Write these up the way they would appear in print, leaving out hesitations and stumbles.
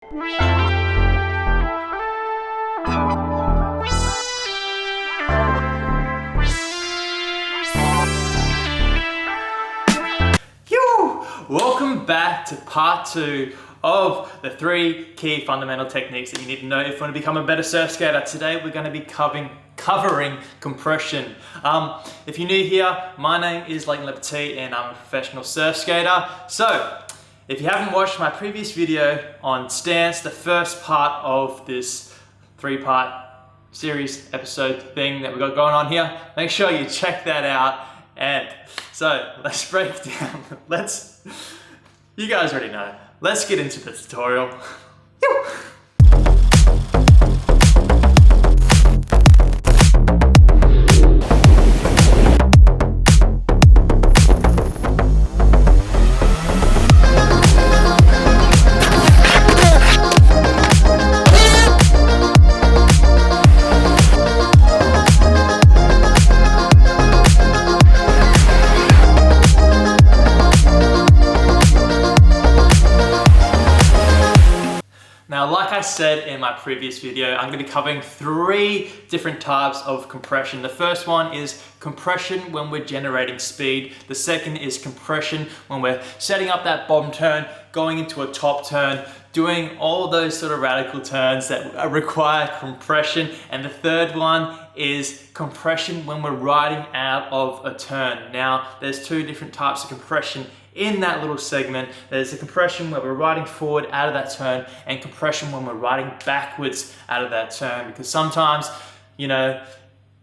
Welcome back to part 2 of the 3 key fundamental techniques that you need to know if you want to become a better surf skater. Today we're going to be covering compression. If you're new here, my name is lemme and I'm a professional surf skater. So if you haven't watched my previous video on stance, the first part of this 3-part series episode thing that we got going on here, make sure you check that out. And so let's break it down. You guys already know. Let's get into the tutorial. Now, like I said in my previous video, I'm going to be covering 3 different types of compression. The first one is compression when we're generating speed. The second is compression when we're setting up that bottom turn, going into a top turn, doing all those sort of radical turns that require compression. And the third one is compression when we're riding out of a turn. Now, there's 2 different types of compression in that little segment. There's a compression where we're riding forward out of that turn, and compression when we're riding backwards out of that turn. Because sometimes, you know,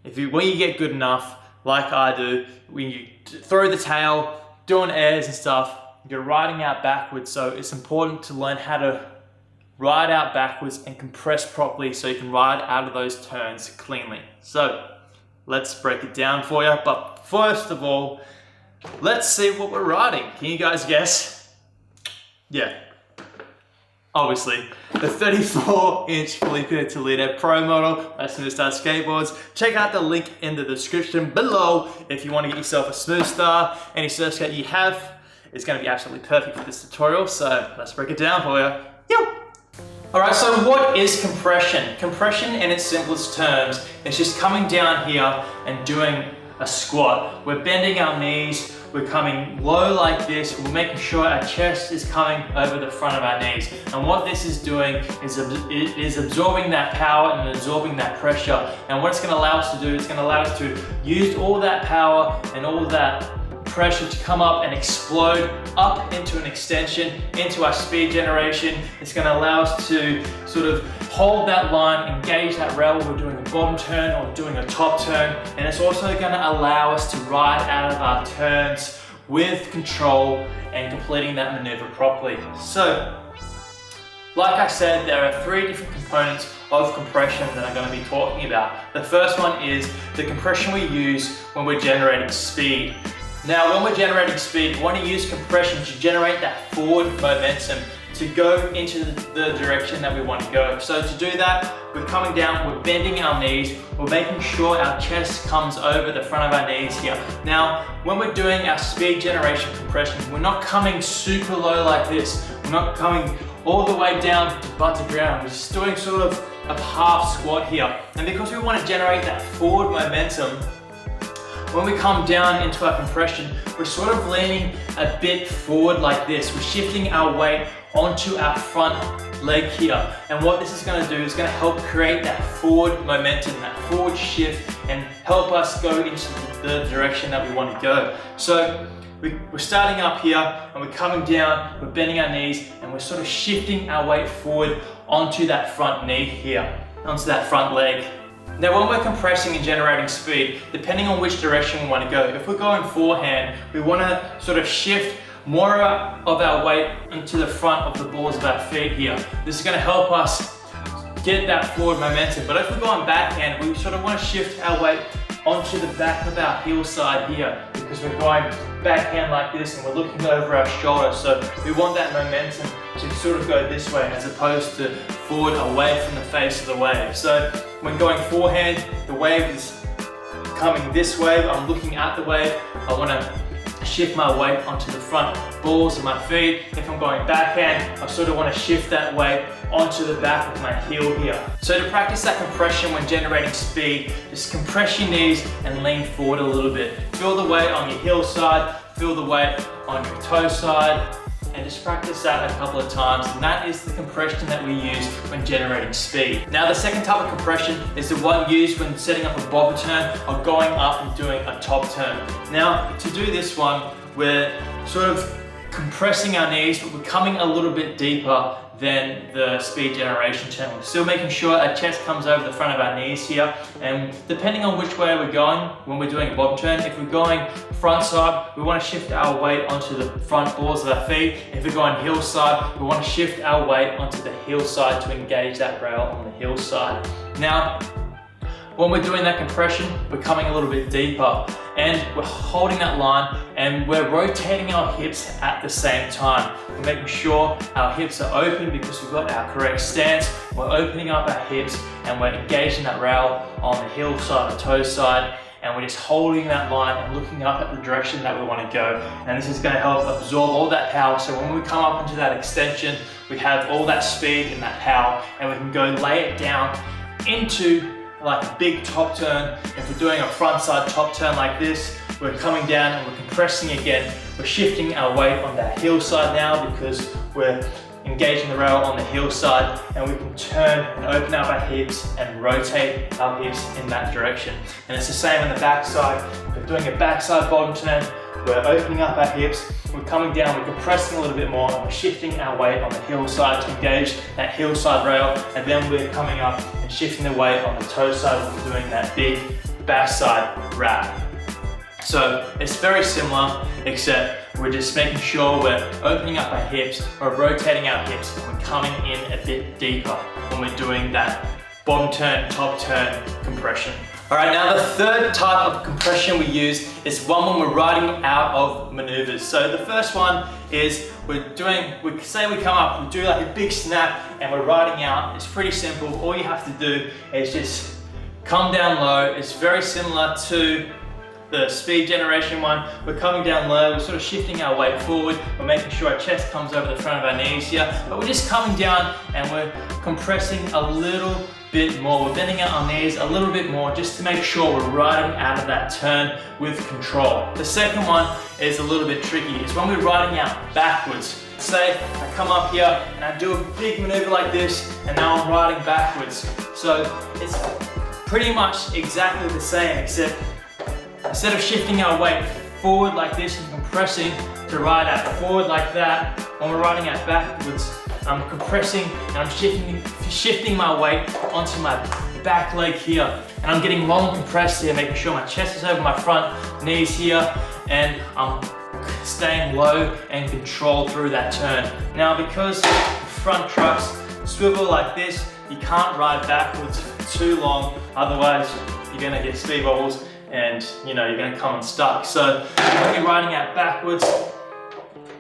when you get good enough, like I do, when you throw the tail, doing airs and stuff, you're riding out backwards. So it's important to learn how to ride out backwards and compress properly so you can ride out of those turns cleanly. So let's break it down for you. But first of all, let's see what we're riding. Can you guys guess? Yeah, obviously the 34-inch Filipe Toledo Pro model by Smoothstar Skateboards. Check out the link in the description below if you want to get yourself a Smoothstar. Any surf skate you have is going to be absolutely perfect for this tutorial. So let's break it down for you. Alright, so what is compression? Compression in its simplest terms is just coming down here and doing a squat. We're bending our knees, we're coming low like this, we're making sure our chest is coming over the front of our knees. And what this is doing is absorbing that power and absorbing that pressure. And what it's going to allow us to do, it's going to allow us to use all that power and all that pressure to come up and explode up into an extension, into our speed generation. It's going to allow us to sort of hold that line, engage that rail when we're doing a bottom turn or doing a top turn. And it's also going to allow us to ride out of our turns with control and completing that maneuver properly. So, like I said, there are 3 different components of compression that I'm going to be talking about. The first one is the compression we use when we're generating speed. Now, when we're generating speed, we want to use compression to generate that forward momentum to go into the direction that we want to go. So to do that, we're coming down, we're bending our knees, we're making sure our chest comes over the front of our knees here. Now, when we're doing our speed generation compression, we're not coming super low like this. We're not coming all the way down to butt to ground. We're just doing sort of a half squat here. And because we want to generate that forward momentum, when we come down into our compression, we're sort of leaning a bit forward like this. We're shifting our weight onto our front leg here. And what this is going to do is going to help create that forward momentum, that forward shift, and help us go into the direction that we want to go. So we're starting up here and we're coming down, we're bending our knees, and we're sort of shifting our weight forward onto that front knee here, onto that front leg. Now, when we're compressing and generating speed, depending on which direction we want to go, if we're going forehand, we want to sort of shift more of our weight into the front of the balls of our feet here. This is going to help us get that forward momentum. But if we're going backhand, we sort of want to shift our weight onto the back of our heel side here, because we're going backhand like this and we're looking over our shoulder. So we want that momentum to sort of go this way as opposed to forward away from the face of the wave. So when going forehand, the wave is coming this way, I'm looking at the wave, I want to shift my weight onto the front balls of my feet. If I'm going backhand, I sort of want to shift that weight onto the back of my heel here. So to practice that compression when generating speed, just compress your knees and lean forward a little bit. Feel the weight on your heel side, feel the weight on your toe side, and just practice that a couple of times. And that is the compression that we use when generating speed. Now the second type of compression is the one used when setting up a bobber turn or going up and doing a top turn. Now to do this one, we're sort of compressing our knees, but we're coming a little bit deeper than the speed generation turn. We're still making sure our chest comes over the front of our knees here, and depending on which way we're going when we're doing a bob turn, if we're going front side, we want to shift our weight onto the front balls of our feet. If we're going heel side, we want to shift our weight onto the heel side to engage that rail on the heel side. Now, when we're doing that compression, we're coming a little bit deeper and we're holding that line and we're rotating our hips at the same time. We're making sure our hips are open because we've got our correct stance. We're opening up our hips and we're engaging that rail on the heel side or toe side, and we're just holding that line and looking up at the direction that we want to go. And this is going to help absorb all that power. So when we come up into that extension, we have all that speed and that power, and we can go lay it down into like a big top turn. If we're doing a front side top turn like this, we're coming down and we're compressing again. We're shifting our weight on that heel side now because we're engaging the rail on the heel side, and we can turn and open up our hips and rotate our hips in that direction. And it's the same on the back side. If we're doing a backside bottom turn, we're opening up our hips, we're coming down, we're compressing a little bit more, and we're shifting our weight on the heel side to engage that heel side rail, and then we're coming up and shifting the weight on the toe side when we're doing that big backside wrap. So it's very similar, except we're just making sure we're opening up our hips, we're rotating our hips, and we're coming in a bit deeper when we're doing that bottom turn, top turn compression. All right, now the third type of compression we use is one when we're riding out of maneuvers. So the first one is we say we come up, we do like a big snap and we're riding out. It's pretty simple. All you have to do is just come down low. It's very similar to the speed generation one. We're coming down low, we're sort of shifting our weight forward, we're making sure our chest comes over the front of our knees here, but we're just coming down and we're compressing a little bit more. We're bending out our knees a little bit more just to make sure we're riding out of that turn with control. The second one is a little bit tricky. It's when we're riding out backwards. Say I come up here and I do a big maneuver like this, and now I'm riding backwards. So it's pretty much exactly the same, except instead of shifting our weight forward like this and compressing to ride out forward like that, when we're riding out backwards, I'm compressing and I'm shifting my weight onto my back leg here. And I'm getting long compressed here, making sure my chest is over my front knees here, and I'm staying low and controlled through that turn. Now, because the front trucks swivel like this, you can't ride backwards for too long, otherwise you're gonna get speed wobbles and you're gonna come unstuck. So when you're riding out backwards,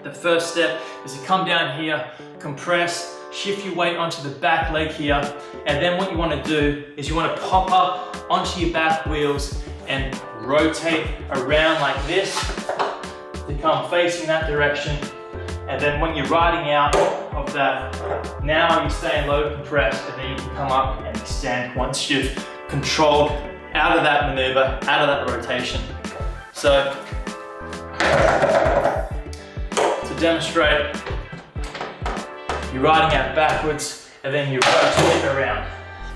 the first step is to come down here, compress, shift your weight onto the back leg here, and then what you want to do is you want to pop up onto your back wheels and rotate around like this to come facing that direction. And then when you're riding out of that, now you're staying low compressed, and then you can come up and extend once you've controlled out of that maneuver, out of that rotation. So to demonstrate, you're riding out backwards and then you rotate around.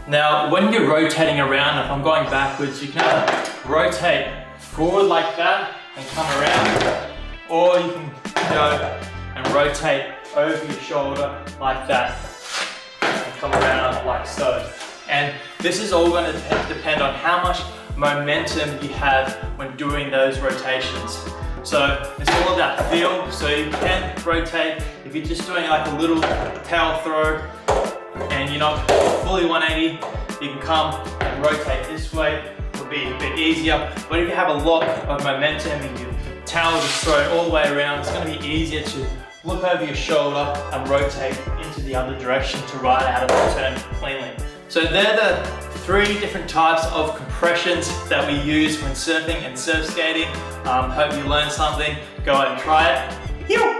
Now, when you're rotating around, if I'm going backwards, you can either rotate forward like that and come around, or you can go and rotate over your shoulder like that and come around like so. And this is all going to depend on how much momentum you have when doing those rotations. So it's all about feel. So you can rotate if you're just doing like a little towel throw and you're not fully 180, you can come and rotate this way. It'll be a bit easier. But if you have a lot of momentum and your towel just thrown all the way around, it's going to be easier to look over your shoulder and rotate into the other direction to ride out of the turn cleanly. So they're the 3 different types of compressions that we use when surfing and surf skating. Hope you learned something. Go out and try it. Yew!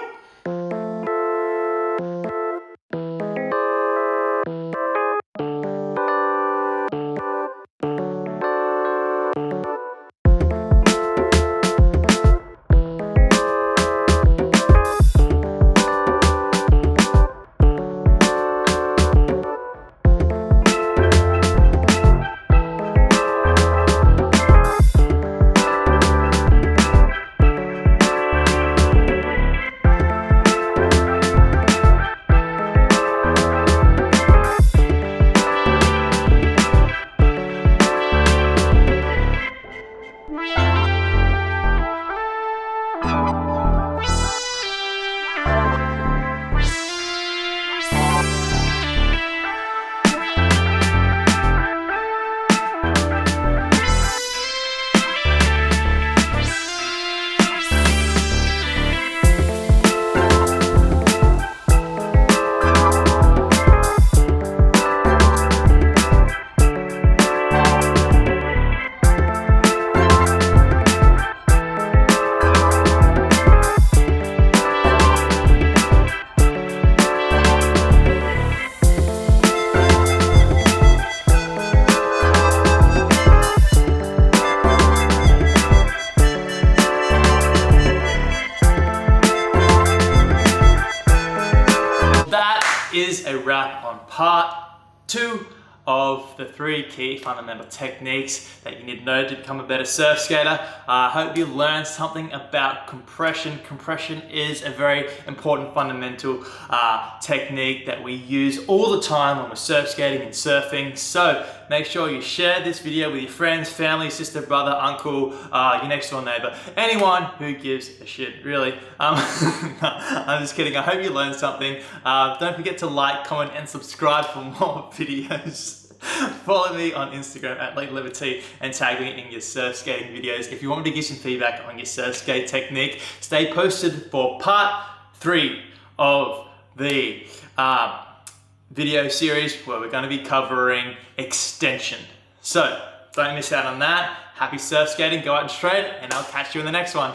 Is a wrap on part 2 of the 3 key fundamental techniques that you need to know to become a better surf skater. I hope you learned something about compression. Compression is a very important fundamental technique that we use all the time when we're surf skating and surfing. So make sure you share this video with your friends, family, sister, brother, uncle, your next door neighbor, anyone who gives a shit, really. I'm just kidding. I hope you learned something. Don't forget to like, comment, and subscribe for more videos. Follow me on Instagram at @LemeT and tag me in your surf skating videos. If you want me to give some feedback on your surf skate technique, stay posted for part 3 of the video series where we're going to be covering extension. So don't miss out on that. Happy surf skating, go out and straight, and I'll catch you in the next one.